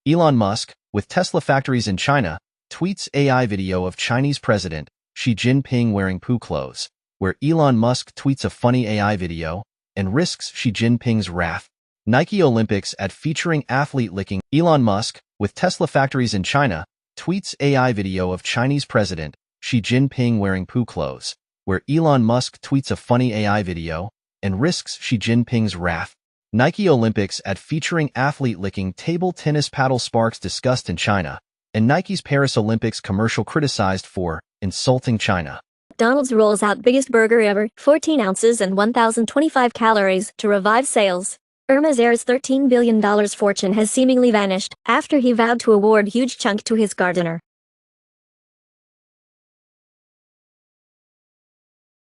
Elon Musk, with Tesla factories in China, tweets AI video of Chinese President Xi Jinping wearing poo clothes, where Elon Musk tweets a funny AI video and risks Xi Jinping's wrath. Nike Olympics ad featuring athlete licking. Elon Musk, with Tesla factories in China, tweets AI video of Chinese President Xi Jinping wearing poo clothes, where Elon Musk tweets a funny AI video and risks Xi Jinping's wrath. Nike Olympics ad featuring athlete licking table tennis paddle sparks discussed in China, and Nike's Paris Olympics commercial criticized for insulting China. McDonald's rolls out biggest burger ever, 14 ounces and 1,025 calories, to revive sales. Hermes heir's $13 billion fortune has seemingly vanished after he vowed to award huge chunk to his gardener.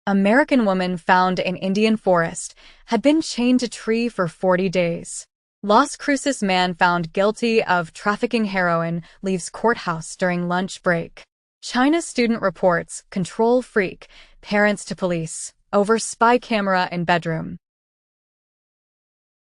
American woman found in Indian forest had been chained to tree for 40 days. Las Cruces man found guilty of trafficking heroin leaves courthouse during lunch break. China student reports control freak parents to police over spy camera in bedroom.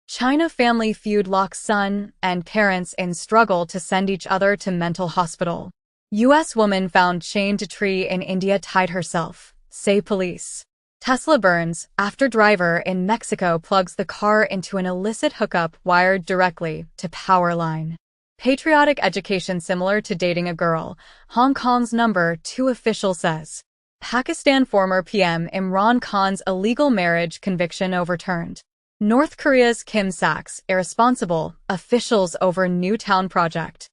China family feud locks son and parents in struggle to send each other to mental hospital. U.S. woman found chained to tree in India tied herself, say police. Tesla burns after driver in Mexico plugs the car into an illicit hookup wired directly to power line. Patriotic education similar to dating a girl, Hong Kong's #2 official says. Pakistan former PM Imran Khan's illegal marriage conviction overturned. North Korea's Kim sacks irresponsible officials over new town project.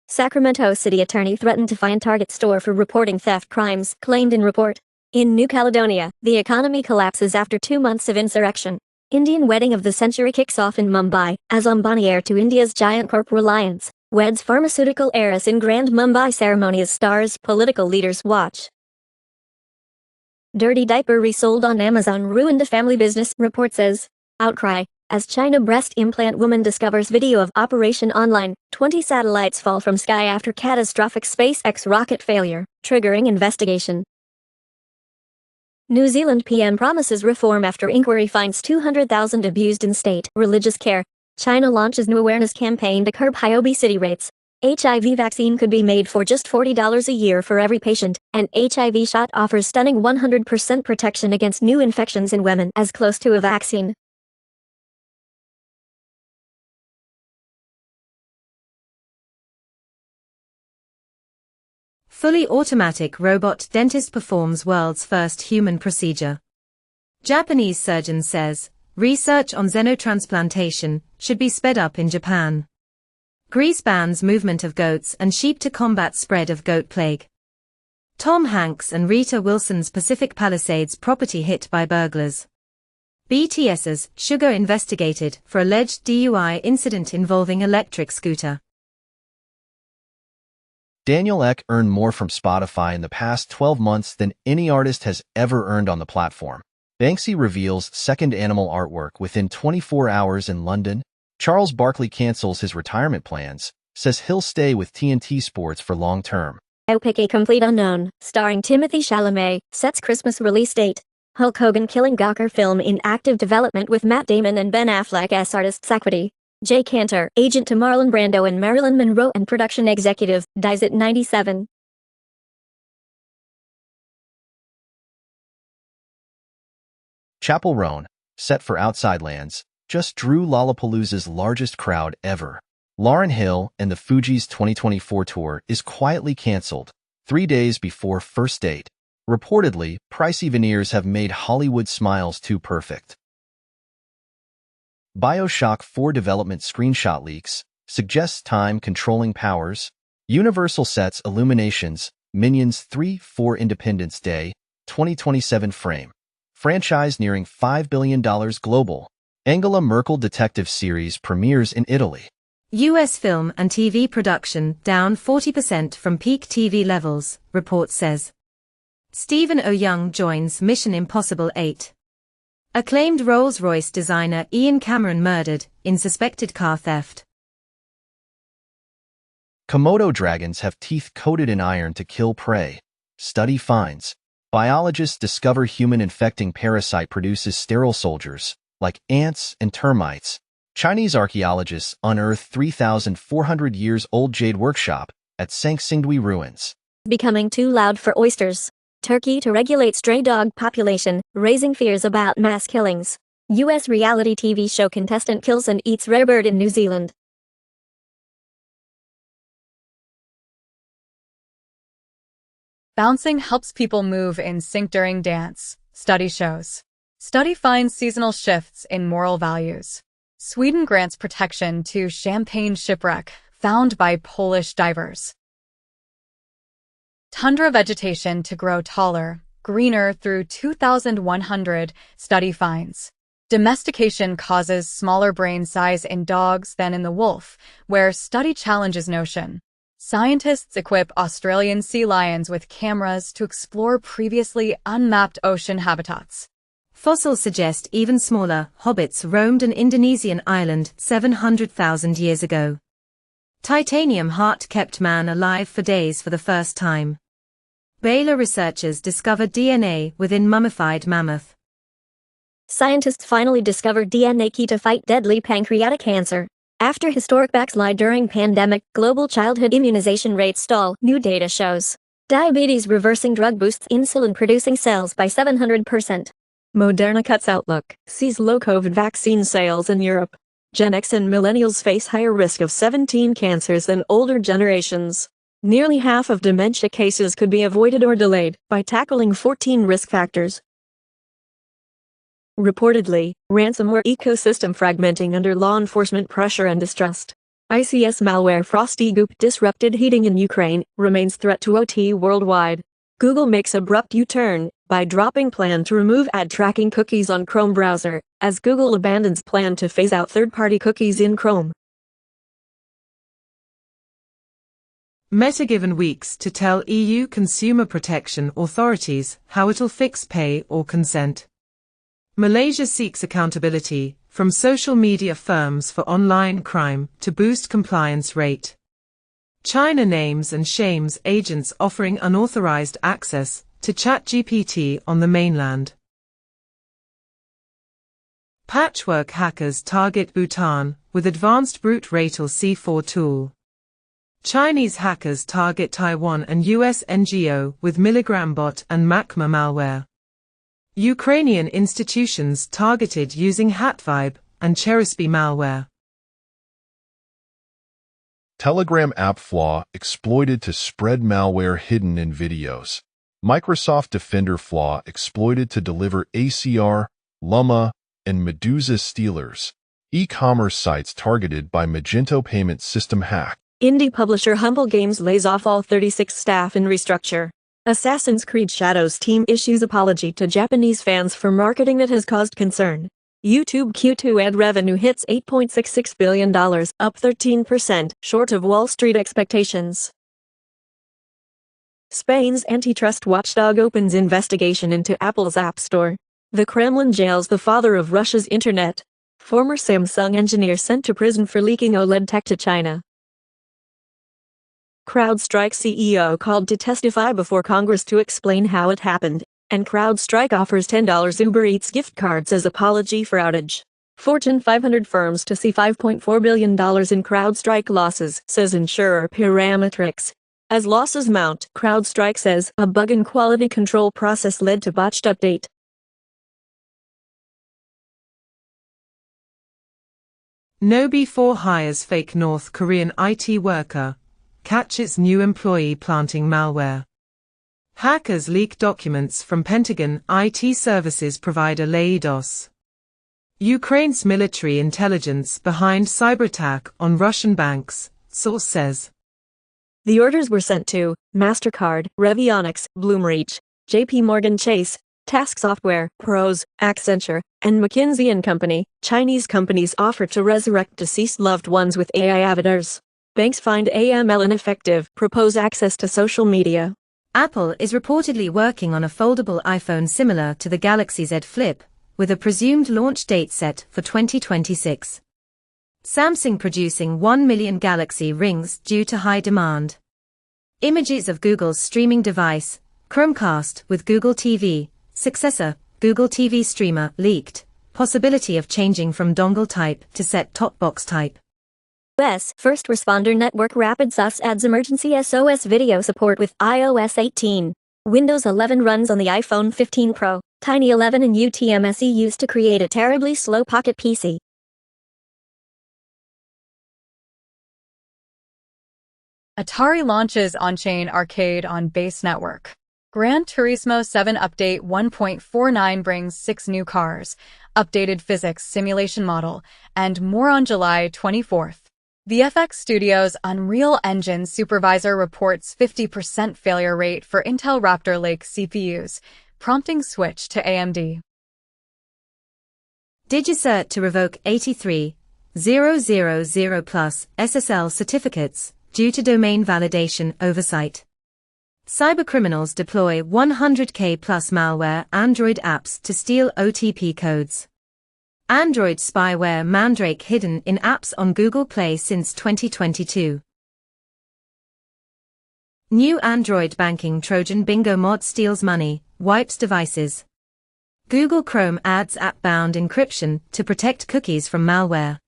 Sacramento City attorney threatened to fine Target store for reporting theft crimes, claimed in report. In New Caledonia, the economy collapses after 2 months of insurrection. Indian wedding of the century kicks off in Mumbai, as Ambani heir to India's giant corp Reliance weds pharmaceutical heiress in grand Mumbai ceremony as stars political leaders watch. Dirty diaper resold on Amazon ruined a family business, report says. Outcry, as China breast implant woman discovers video of operation online, 20 satellites fall from sky after catastrophic SpaceX rocket failure, triggering investigation. New Zealand PM promises reform after inquiry finds 200,000 abused in state religious care. China launches new awareness campaign to curb high obesity rates. HIV vaccine could be made for just $40 a year for every patient, and HIV shot offers stunning 100% protection against new infections in women as close to a vaccine. Fully automatic robot dentist performs world's first human procedure. Japanese surgeon says, research on xenotransplantation should be sped up in Japan. Greece bans movement of goats and sheep to combat spread of goat plague. Tom Hanks and Rita Wilson's Pacific Palisades property hit by burglars. BTS's Sugar investigated for alleged DUI incident involving electric scooter. Daniel Ek earned more from Spotify in the past 12 months than any artist has ever earned on the platform. Banksy reveals second animal artwork within 24 hours in London. Charles Barkley cancels his retirement plans, says he'll stay with TNT Sports for long term. Biopic A Complete Unknown, starring Timothée Chalamet, sets Christmas release date. Hulk Hogan killing Gawker film in active development with Matt Damon and Ben Affleck as artists' equity. Jay Cantor, agent to Marlon Brando and Marilyn Monroe and production executive, dies at 97. Chapel Roan, set for Outside Lands, just drew Lollapalooza's largest crowd ever. Lauryn Hill and the Fugees' 2024 tour is quietly canceled 3 days before first date. Reportedly, pricey veneers have made Hollywood smiles too perfect. BioShock 4 development screenshot leaks, suggests time-controlling powers. Universal sets Illuminations, Minions 3 for Independence Day, 2027 frame. Franchise nearing $5 billion global. Angela Merkel detective series premieres in Italy. U.S. film and TV production down 40% from peak TV levels, report says. Stephen O. Young joins Mission Impossible 8. Acclaimed Rolls-Royce designer Ian Cameron murdered in suspected car theft. Komodo dragons have teeth coated in iron to kill prey. Study finds. Biologists discover human infecting parasite produces sterile soldiers, like ants and termites. Chinese archaeologists unearth 3,400 years old jade workshop at Sangsingdui ruins. Becoming too loud for oysters. Turkey to regulate stray dog population, raising fears about mass killings. U.S. reality TV show contestant kills and eats rare bird in New Zealand. Bouncing helps people move in sync during dance, study shows. Study finds seasonal shifts in moral values. Sweden grants protection to champagne shipwreck found by Polish divers. Tundra vegetation to grow taller, greener through 2100, study finds. Domestication causes smaller brain size in dogs than in the wolf, where study challenges notion. Scientists equip Australian sea lions with cameras to explore previously unmapped ocean habitats. Fossils suggest even smaller hobbits roamed an Indonesian island 700,000 years ago. Titanium heart kept man alive for days for the first time. Baylor researchers discovered DNA within mummified mammoth. Scientists finally discovered DNA key to fight deadly pancreatic cancer. After historic backslide during pandemic, global childhood immunization rates stall, new data shows. Diabetes reversing drug boosts insulin-producing cells by 700%. Moderna cuts outlook, sees low COVID vaccine sales in Europe. Gen X and millennials face higher risk of 17 cancers than older generations. Nearly half of dementia cases could be avoided or delayed by tackling 14 risk factors. Reportedly, ransomware ecosystem fragmenting under law enforcement pressure and distrust. ICS malware Frosty Goop disrupted heating in Ukraine, remains threat to OT worldwide. Google makes abrupt U-turn by dropping plan to remove ad tracking cookies on Chrome browser, as Google abandons plan to phase out third-party cookies in Chrome. Meta given weeks to tell EU consumer protection authorities how it'll fix pay or consent. Malaysia seeks accountability from social media firms for online crime to boost compliance rate. China names and shames agents offering unauthorized access to ChatGPT on the mainland. Patchwork hackers target Bhutan with advanced brute ratal C4 tool. Chinese hackers target Taiwan and US NGO with Milligram bot and MACMA malware. Ukrainian institutions targeted using HatVibe and Cherysby malware. Telegram app flaw exploited to spread malware hidden in videos. Microsoft Defender flaw exploited to deliver ACR, Llama, and Medusa stealers. E-commerce sites targeted by Magento payment system hack. Indie publisher Humble Games lays off all 36 staff in restructure. Assassin's Creed Shadows team issues apology to Japanese fans for marketing that has caused concern. YouTube Q2 ad revenue hits $8.66 billion, up 13%, short of Wall Street expectations. Spain's antitrust watchdog opens investigation into Apple's App Store. The Kremlin jails the father of Russia's internet. Former Samsung engineer sent to prison for leaking OLED tech to China. CrowdStrike CEO called to testify before Congress to explain how it happened, and CrowdStrike offers $10 Uber Eats gift cards as apology for outage. Fortune 500 firms to see $5.4 billion in CrowdStrike losses, says insurer Parametrics. As losses mount, CrowdStrike says a bug in quality control process led to botched update. Nobi4 hires fake North Korean IT worker. Catches new employee planting malware. Hackers leak documents from Pentagon IT services provider Leidos. Ukraine's military intelligence behind cyberattack on Russian banks, source says. The orders were sent to MasterCard, Revionics, Bloomreach, JP Morgan Chase, Task Software, Pros, Accenture, and McKinsey & Company. Chinese companies offer to resurrect deceased loved ones with AI avatars. Banks find AML ineffective, propose access to social media. Apple is reportedly working on a foldable iPhone similar to the Galaxy Z Flip, with a presumed launch date set for 2026. Samsung producing 1 million Galaxy rings due to high demand. Images of Google's streaming device, Chromecast with Google TV, successor, Google TV Streamer, leaked. possibility of changing from dongle type to set-top box type. US First Responder Network Rapid SOS adds emergency SOS video support with iOS 18. Windows 11 runs on the iPhone 15 Pro, Tiny 11 and UTMSE used to create a terribly slow Pocket PC. Atari launches on-chain arcade on base network. Gran Turismo 7 Update 1.49 brings 6 new cars, updated physics simulation model, and more on July 24th. The FX Studios Unreal Engine supervisor reports 50% failure rate for Intel Raptor Lake CPUs, prompting switch to AMD. DigiCert to revoke 83,000 plus SSL certificates due to domain validation oversight. Cybercriminals deploy 100K plus malware Android apps to steal OTP codes. Android spyware Mandrake hidden in apps on Google Play since 2022. New Android banking Trojan Bingo mod steals money, wipes devices. Google Chrome adds app-bound encryption to protect cookies from malware.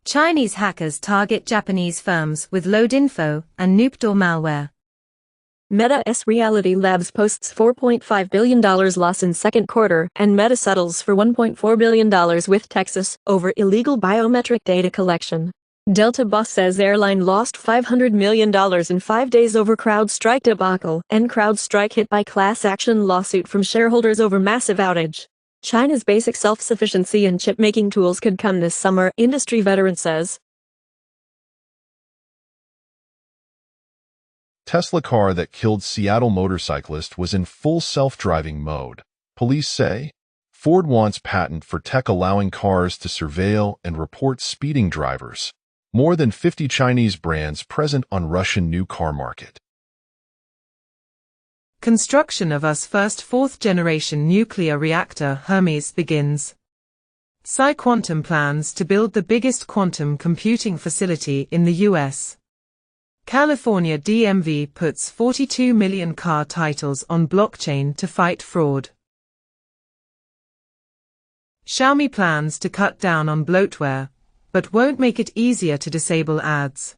Chinese hackers target Japanese firms with load-info and Noopdoor malware. Meta's Reality Labs posts $4.5 billion loss in second quarter, and Meta settles for $1.4 billion with Texas over illegal biometric data collection. Delta boss says airline lost $500 million in 5 days over CrowdStrike debacle, and CrowdStrike hit by class action lawsuit from shareholders over massive outage. China's basic self-sufficiency in chip-making tools could come this summer, industry veteran says. Tesla car that killed Seattle motorcyclist was in full self-driving mode. Police say Ford wants patent for tech allowing cars to surveil and report speeding drivers. More than 50 Chinese brands present on Russian new car market. Construction of US first fourth-generation nuclear reactor Hermes begins. PsiQuantum plans to build the biggest quantum computing facility in the US. California DMV puts 42 million car titles on blockchain to fight fraud. Xiaomi plans to cut down on bloatware, but won't make it easier to disable ads.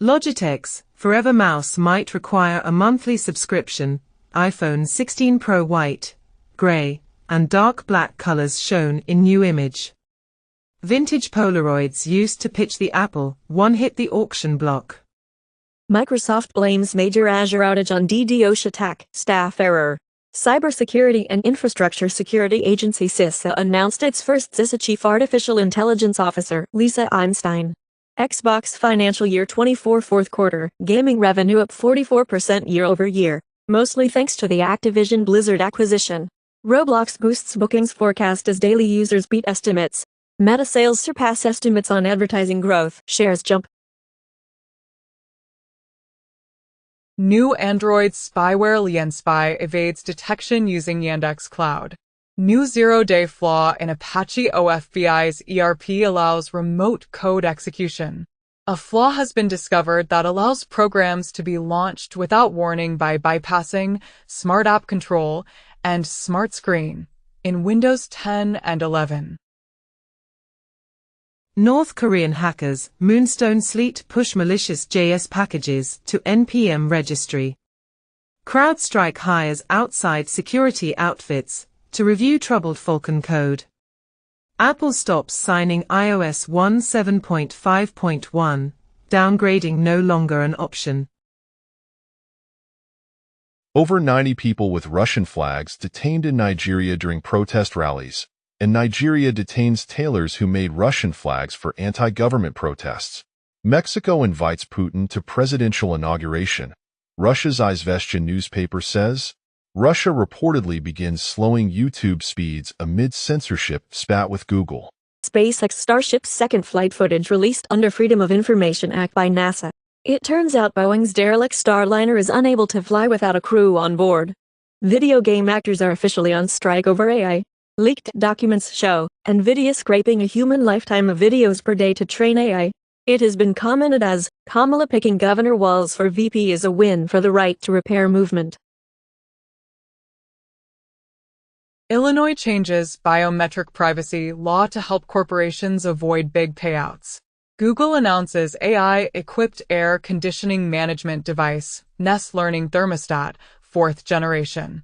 Logitech's Forever mouse might require a monthly subscription. iPhone 16 Pro white, gray, and dark black colors shown in new image. Vintage Polaroids used to pitch the Apple One hit the auction block. Microsoft blames major Azure outage on DDoS attack, staff error. Cybersecurity and Infrastructure Security Agency CISA announced its first CISA Chief Artificial Intelligence Officer, Lisa Einstein. Xbox financial year 24 fourth quarter, gaming revenue up 44% year-over-year, mostly thanks to the Activision Blizzard acquisition. Roblox boosts bookings forecast as daily users beat estimates. Meta sales surpass estimates on advertising growth, shares jump. New Android spyware LianSpy evades detection using Yandex Cloud. New zero-day flaw in Apache OFBI's ERP allows remote code execution. A flaw has been discovered that allows programs to be launched without warning by bypassing Smart App Control and Smart Screen in Windows 10 and 11. North Korean hackers Moonstone Sleet push malicious JS packages to NPM registry. CrowdStrike hires outside security outfits to review troubled Falcon code. Apple stops signing iOS 17.5.1, downgrading no longer an option. Over 90 people with Russian flags detained in Nigeria during protest rallies, and Nigeria detains tailors who made Russian flags for anti-government protests. Mexico invites Putin to presidential inauguration. Russia's Izvestia newspaper says Russia reportedly begins slowing YouTube speeds amid censorship spat with Google. SpaceX Starship's second flight footage released under Freedom of Information Act by NASA. It turns out Boeing's derelict Starliner is unable to fly without a crew on board. Video game actors are officially on strike over AI. Leaked documents show NVIDIA scraping a human lifetime of videos per day to train AI. It has been commented as Kamala picking Governor Walz for VP is a win for the right to repair movement. Illinois changes biometric privacy law to help corporations avoid big payouts. Google announces AI-equipped air conditioning management device, Nest Learning Thermostat, 4th generation.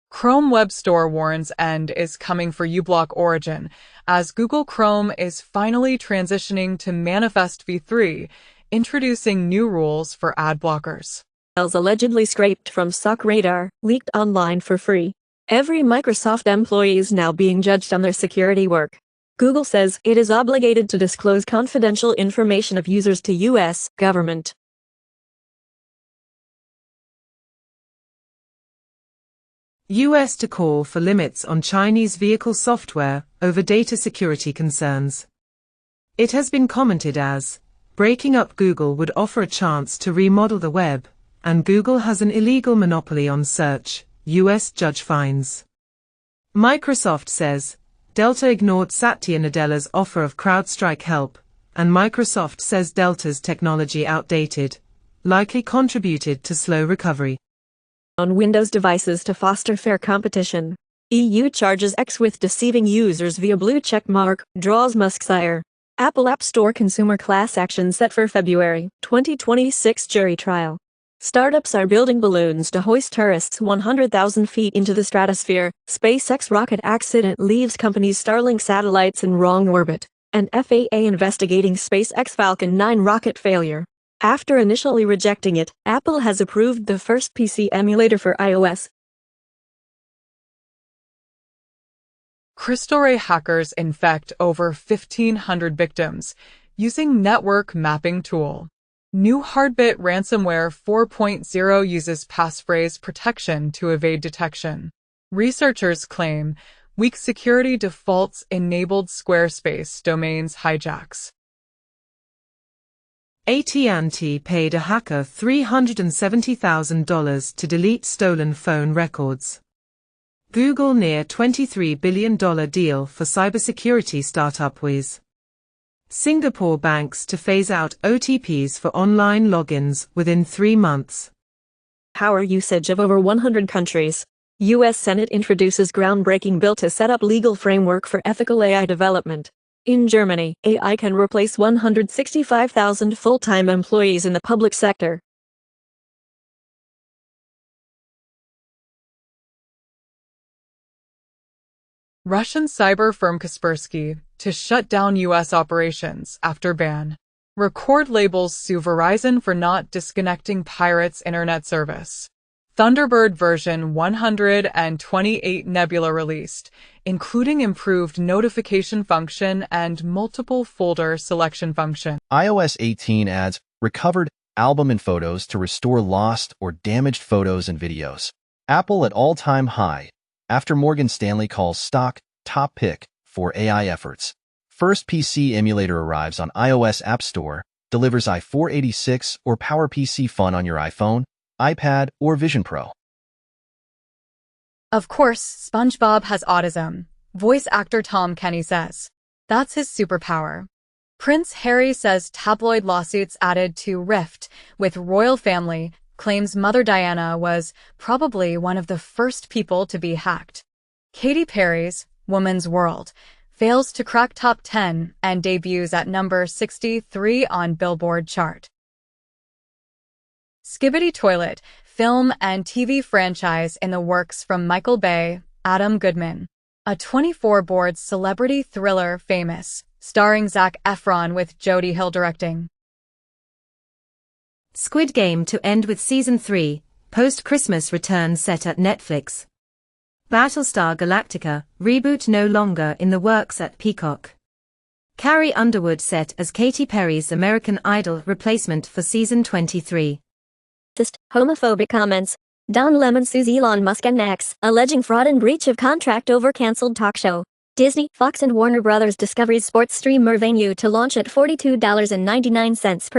Chrome Web Store warns end is coming for uBlock Origin, as Google Chrome is finally transitioning to Manifest v3, introducing new rules for ad blockers. Allegedly scraped from Sock Radar, leaked online for free. Every Microsoft employee is now being judged on their security work. Google says it is obligated to disclose confidential information of users to U.S. government. U.S. to call for limits on Chinese vehicle software over data security concerns. It has been commented as, breaking up Google would offer a chance to remodel the web, and Google has an illegal monopoly on search, U.S. judge finds. Microsoft says, Delta ignored Satya Nadella's offer of CrowdStrike help, and Microsoft says Delta's technology outdated, likely contributed to slow recovery. On Windows devices to foster fair competition. EU charges X with deceiving users via blue check mark, draws Musk's ire. Apple App Store consumer class action set for February 2026 jury trial. Startups are building balloons to hoist tourists 100,000 feet into the stratosphere. SpaceX rocket accident leaves company's Starlink satellites in wrong orbit. And FAA investigating SpaceX Falcon 9 rocket failure. After initially rejecting it, Apple has approved the first PC emulator for iOS. Crystal Ray hackers infect over 1,500 victims using network mapping tool. New Hardbit ransomware 4.0 uses passphrase protection to evade detection. Researchers claim weak security defaults enabled Squarespace domains hijacks. AT&T paid a hacker $370,000 to delete stolen phone records. Google near $23 billion deal for cybersecurity startup Wiz. Singapore banks to phase out OTPs for online logins within 3 months. Power usage of over 100 countries. U.S. Senate introduces groundbreaking bill to set up legal framework for ethical AI development. In Germany, AI can replace 165,000 full-time employees in the public sector. Russian cyber firm Kaspersky to shut down U.S. operations after ban. Record labels sue Verizon for not disconnecting Pirate's internet service. Thunderbird version 128 Nebula released, including improved notification function and multiple folder selection function. iOS 18 adds recovered album and photos to restore lost or damaged photos and videos. Apple at all-time high, after Morgan Stanley calls stock top pick for AI efforts. First PC emulator arrives on iOS App Store, delivers i486 or PowerPC Fun on your iPhone, iPad, or Vision Pro. Of course, SpongeBob has autism, voice actor Tom Kenny says. That's his superpower. Prince Harry says tabloid lawsuits added to rift with royal family, claims Mother Diana was probably one of the first people to be hacked. Katy Perry's Woman's World fails to crack top 10 and debuts at number 63 on Billboard chart. Skibidi Toilet, film and TV franchise in the works from Michael Bay, Adam Goodman. A 24-board celebrity thriller Famous, starring Zac Efron with Jodie Hill directing. Squid Game to end with Season 3, post-Christmas return set at Netflix. Battlestar Galactica, reboot no longer in the works at Peacock. Carrie Underwood set as Katy Perry's American Idol replacement for Season 23. Homophobic comments. Don Lemon sues Elon Musk and X, alleging fraud and breach of contract over cancelled talk show. Disney, Fox and Warner Bros. Discovery's sports streamer venue to launch at $42.99 per